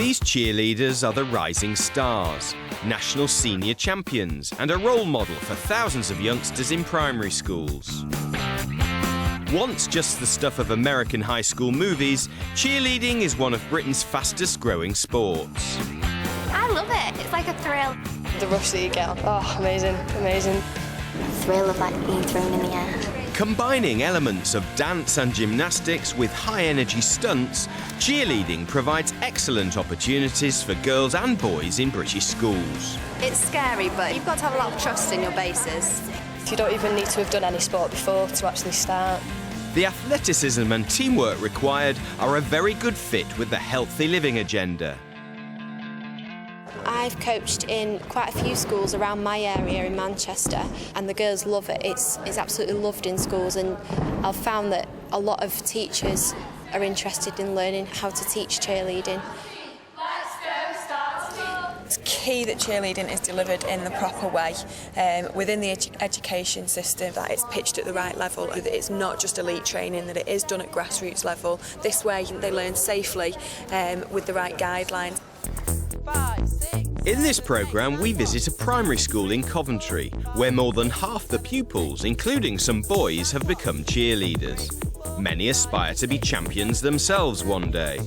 These cheerleaders are the rising stars, national senior champions, and a role model for thousands of youngsters in primary schools. Once just the stuff of American high school movies, cheerleading is one of Britain's fastest growing sports. I love it. It's like a thrill. The rush that you get on. Oh, amazing, amazing. The thrill of like being thrown in the air. Combining elements of dance and gymnastics with high-energy stunts, cheerleading provides excellent opportunities for girls and boys in British schools. It's scary, but you've got to have a lot of trust in your bases. You don't even need to have done any sport before to actually start. The athleticism and teamwork required are a very good fit with the healthy living agenda. I've coached in quite a few schools around my area in Manchester, and the girls love it. It's absolutely loved in schools, and I've found that a lot of teachers are interested in learning how to teach cheerleading. It's key that cheerleading is delivered in the proper way within the education system, that it's pitched at the right level, that it's not just elite training, that it is done at grassroots level. This way they learn safely with the right guidelines. In this programme, we visit a primary school in Coventry, where more than half the pupils, including some boys, have become cheerleaders. Many aspire to be champions themselves one day.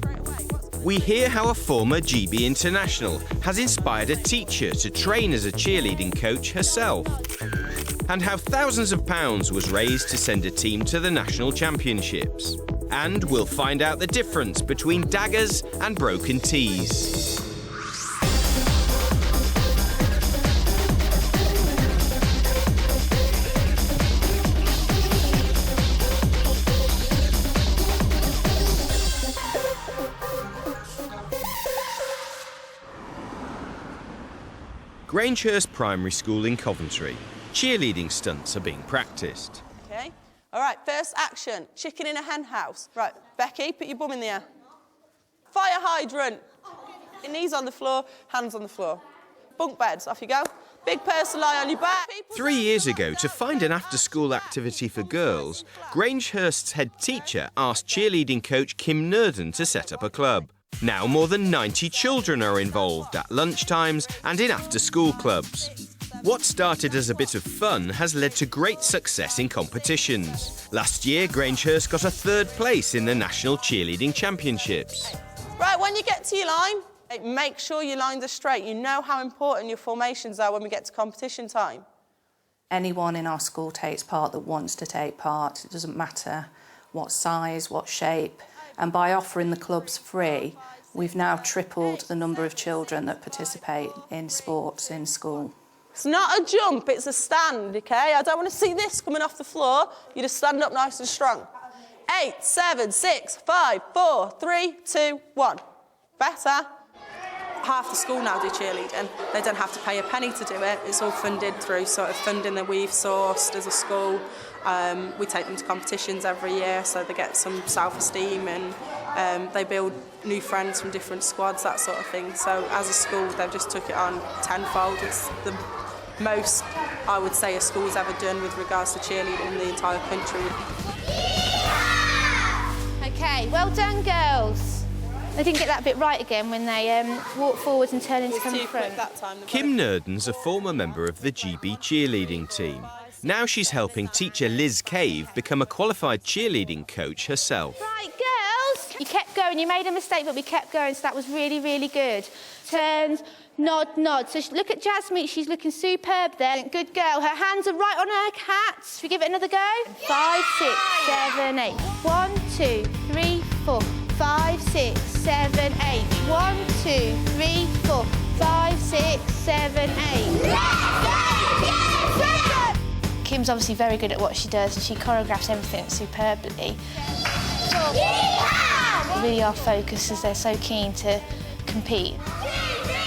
We hear how a former GB international has inspired a teacher to train as a cheerleading coach herself, and how thousands of pounds was raised to send a team to the national championships. And we'll find out the difference between daggers and broken tees. Grangehurst Primary School in Coventry. Cheerleading stunts are being practised. Okay. All right, first action. Chicken in a hen house. Right, Becky, put your bum in the air. Fire hydrant. Your knees on the floor, hands on the floor. Bunk beds, off you go. Big person lie on your back. 3 years ago, to find an after-school activity for girls, Grangehurst's head teacher asked cheerleading coach Kim Nerden to set up a club. Now more than 90 children are involved at lunchtimes and in after-school clubs. What started as a bit of fun has led to great success in competitions. Last year, Grangehurst got a 3rd place in the National Cheerleading Championships. Right, when you get to your line, make sure your lines are straight. You know how important your formations are when we get to competition time. Anyone in our school takes part that wants to take part. It doesn't matter what size, what shape. And by offering the clubs free, we've now tripled the number of children that participate in sports in school. It's not a jump, it's a stand, OK? I don't want to see this coming off the floor. You just stand up nice and strong. 8, 7, 6, 5, 4, 3, 2, 1. Better. Half the school now do cheerleading. They don't have to pay a penny to do it. It's all funded through sort of funding that we've sourced as a school. We take them to competitions every year, so they get some self-esteem, and they build new friends from different squads, that sort of thing. So as a school, they've just took it on tenfold. It's the most, I would say, a school's ever done with regards to cheerleading in the entire country. OK, well done, girls. They didn't get that bit right again when they walked forwards and turned into coming through. Kim Nerden's a former member of the GB cheerleading team. Now she's helping teacher Liz Cave become a qualified cheerleading coach herself. Right, girls. You kept going. You made a mistake, but we kept going, so that was really, really good. Turns, nod, nod. So look at Jasmine. She's looking superb there. Good girl. Her hands are right on her hats. Should we give it another go? 5, 6, 7, 8. 1, 2, 3, 4. 5, 6, 7, 8. 1, 2, 3, 4. 5, 6, 7, 8. Kim's obviously very good at what she does, and she choreographs everything superbly. Really our focus is they're so keen to compete.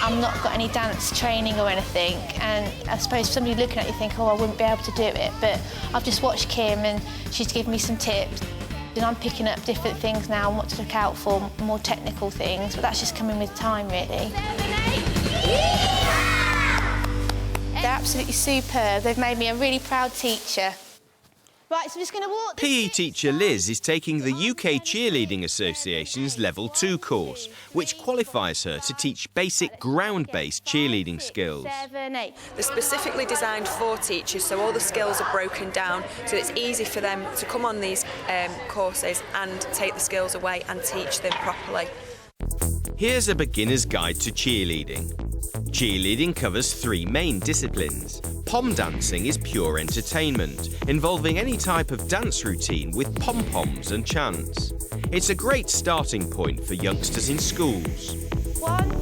I've not got any dance training or anything, and I suppose somebody looking at you think, oh, I wouldn't be able to do it, but I've just watched Kim and she's given me some tips. And I'm picking up different things now and what to look out for, more technical things, but that's just coming with time, really. 7, 8. They're absolutely superb. They've made me a really proud teacher. Right, so we're just going to walk... PE teacher Liz is taking the UK Cheerleading Association's Level 2 course, which qualifies her to teach basic ground-based cheerleading skills. 7, 8. They're specifically designed for teachers, so all the skills are broken down, so it's easy for them to come on these courses and take the skills away and teach them properly. Here's a beginner's guide to cheerleading. Cheerleading covers 3 main disciplines. Pom dancing is pure entertainment, involving any type of dance routine with pom-poms and chants. It's a great starting point for youngsters in schools. 1, 2,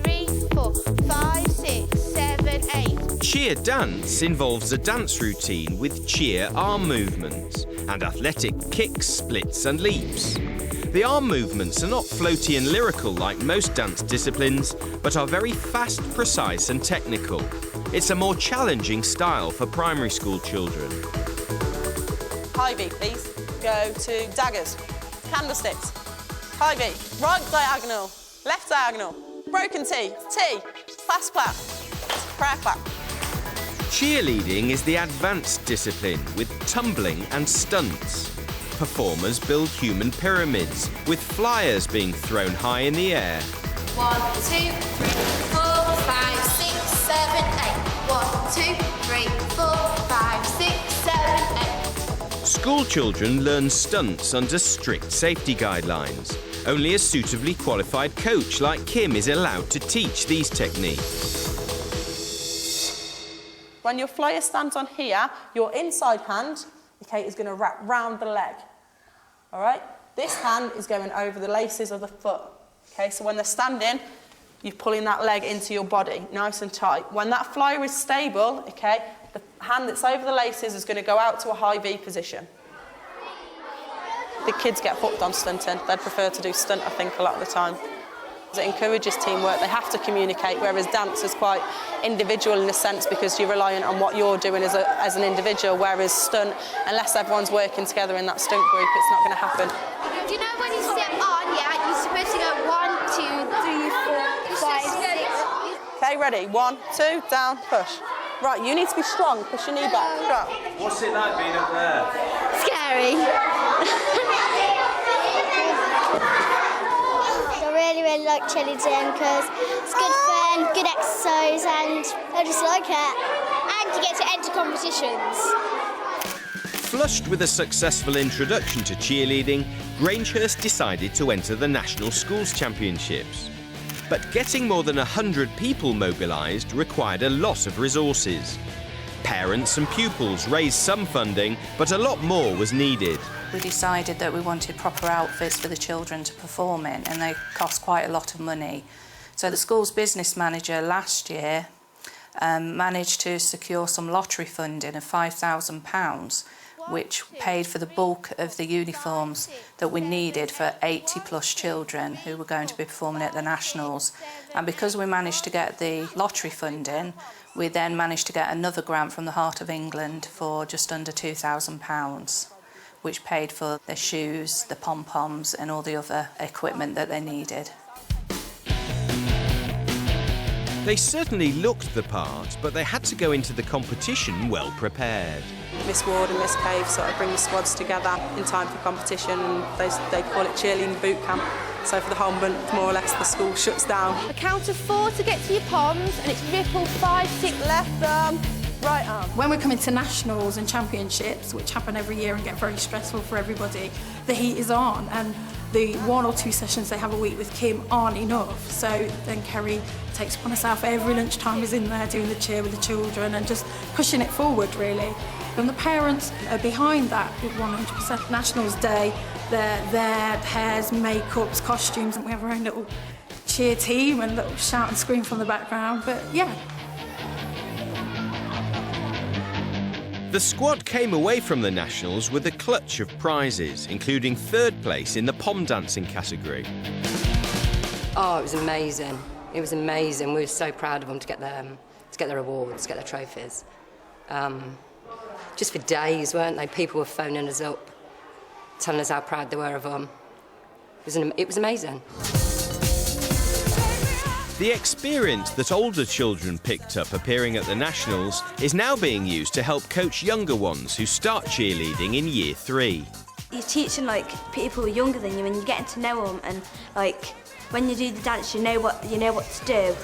3, 4, 5, 6, 7, 8. Cheer dance involves a dance routine with cheer arm movements and athletic kicks, splits and leaps. The arm movements are not floaty and lyrical like most dance disciplines, but are very fast, precise and technical. It's a more challenging style for primary school children. High V, please. Go to daggers, candlesticks. High V, right diagonal, left diagonal, broken T, class clap, prayer clap. Cheerleading is the advanced discipline with tumbling and stunts. Performers build human pyramids, with flyers being thrown high in the air. 1, 2, 3, 4, 5, 6, 7, 8. 1, 2, 3, 4, 5, 6, 7, 8. School children learn stunts under strict safety guidelines. Only a suitably qualified coach like Kim is allowed to teach these techniques. When your flyer stands on here, your inside hand, okay, is going to wrap round the leg. All right? This hand is going over the laces of the foot. Okay, so when they're standing, you're pulling that leg into your body, nice and tight. When that flyer is stable, okay, the hand that's over the laces is going to go out to a high V position. The kids get hooked on stunting. They'd prefer to do stunt, I think, a lot of the time. It encourages teamwork. They have to communicate, whereas dance is quite individual in a sense because you're reliant on what you're doing as an individual, whereas stunt, unless everyone's working together in that stunt group, it's not going to happen. Do you know when you step on, yeah, you're supposed to go 1, 2, 3, 4, 5, 6. Okay, ready? 1, 2, down, push. Right, you need to be strong. Push your knee back. Strong. What's it like being up there? Scary. I really like cheerleading because it's good fun, good exercise, and I just like it. And you get to enter competitions. Flushed with a successful introduction to cheerleading, Grangehurst decided to enter the National Schools Championships. But getting more than 100 people mobilised required a lot of resources. Parents and pupils raised some funding, but a lot more was needed. We decided that we wanted proper outfits for the children to perform in, and they cost quite a lot of money. So the school's business manager last year managed to secure some lottery funding of £5,000, which paid for the bulk of the uniforms that we needed for 80 plus children who were going to be performing at the Nationals. And because we managed to get the lottery funding, we then managed to get another grant from the Heart of England for just under £2,000, which paid for their shoes, the pom-poms and all the other equipment that they needed. They certainly looked the part, but they had to go into the competition well prepared. Miss Ward and Miss Cave sort of bring the squads together in time for competition, and they call it cheerleading boot camp. So for the whole month, more or less, the school shuts down. A count of 4 to get to your poms, and it's ripple 5, 6. Left arm, right arm. When we're coming to nationals and championships, which happen every year and get very stressful for everybody, the heat is on, and the 1 or 2 sessions they have a week with Kim aren't enough. So then Kerry takes upon herself every lunchtime is in there doing the cheer with the children and just pushing it forward, really. And the parents are behind that 100%. Nationals Day, their hairs, makeups, costumes, and we have our own little cheer team and little shout and scream from the background, but yeah. The squad came away from the Nationals with a clutch of prizes, including 3rd place in the pom dancing category. Oh, it was amazing. It was amazing. We were so proud of them to get their awards, to get their trophies. Just for days, weren't they? People were phoning us up, telling us how proud they were of them. It was amazing. The experience that older children picked up appearing at the Nationals is now being used to help coach younger ones who start cheerleading in Year 3. You're teaching like people younger than you and you're getting to know them, and like when you do the dance you know what to do.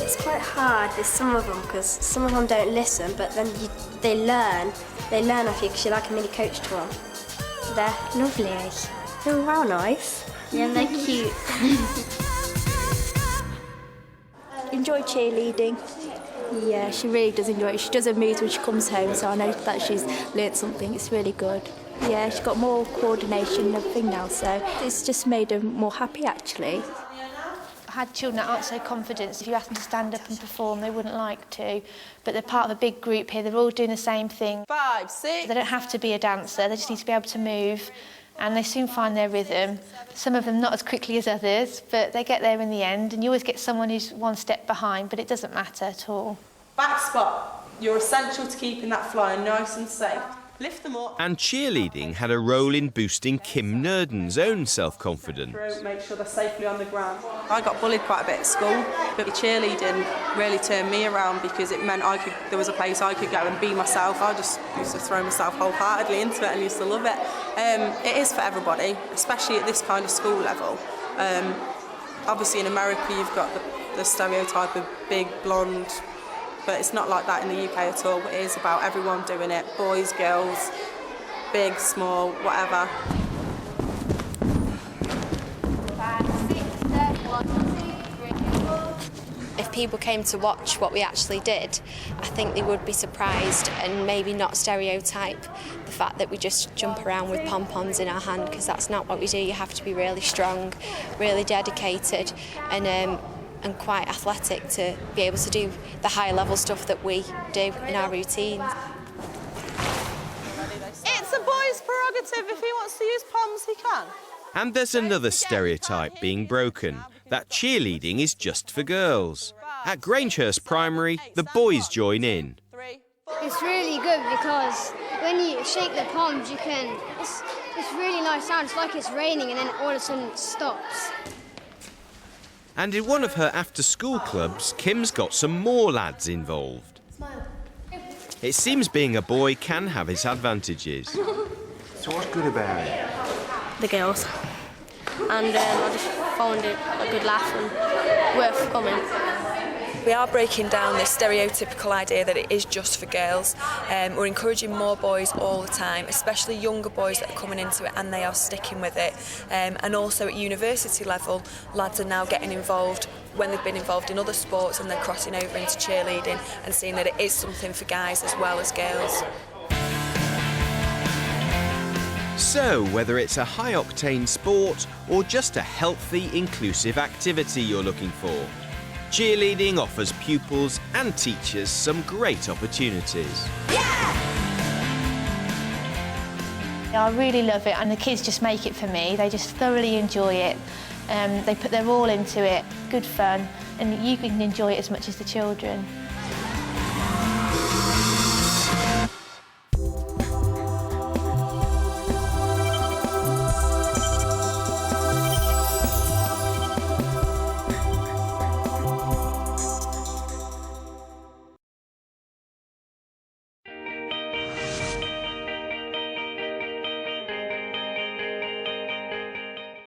It's quite hard with some of them because some of them don't listen, but then they learn off you because you're like a mini coach to them. They're lovely. Oh, how nice. Yeah, they're cute. Enjoy cheerleading. Yeah, she really does enjoy it. She does her moves when she comes home, so I know that she's learnt something. It's really good. Yeah, she's got more coordination and everything now, so it's just made her more happy, actually. I had children that aren't so confident. If you ask them to stand up and perform, they wouldn't like to. But they're part of a big group here. They're all doing the same thing. 5, 6. They don't have to be a dancer. They just need to be able to move. And they soon find their rhythm. Some of them not as quickly as others, but they get there in the end. And you always get someone who's one step behind, but it doesn't matter at all. Back spot. You're essential to keeping that flyer nice and safe. Lift them up. And cheerleading had a role in boosting Kim Nurden's own self-confidence. Make sure they're safely on the ground. I got bullied quite a bit at school, but cheerleading really turned me around because it meant there was a place I could go and be myself. I just used to throw myself wholeheartedly into it and used to love it. It is for everybody, especially at this kind of school level. Obviously in America you've got the stereotype of big, blonde, but it's not like that in the UK at all. It is about everyone doing it, boys, girls, big, small, whatever. If people came to watch what we actually did, I think they would be surprised and maybe not stereotype the fact that we just jump around with pom-poms in our hand, because that's not what we do. You have to be really strong, really dedicated and quite athletic to be able to do the higher level stuff that we do in our routines. It's a boy's prerogative. If he wants to use poms, he can. And there's another stereotype being broken, that cheerleading is just for girls. At Grangehurst Primary, the boys join in. It's really good because when you shake the palms, it's really nice sound. It's like it's raining and then all of a sudden it stops. And in one of her after-school clubs, Kim's got some more lads involved. It seems being a boy can have its advantages. So what's good about it? The girls. And I just found it a good laugh and worth coming. We are breaking down this stereotypical idea that it is just for girls. We're encouraging more boys all the time, especially younger boys that are coming into it, and they are sticking with it. And also at university level, lads are now getting involved when they've been involved in other sports, and they're crossing over into cheerleading and seeing that it is something for guys as well as girls. So, whether it's a high-octane sport or just a healthy, inclusive activity you're looking for, cheerleading offers pupils and teachers some great opportunities. I really love it, and the kids just make it for me. They just thoroughly enjoy it. They put their all into it. Good fun, and you can enjoy it as much as the children.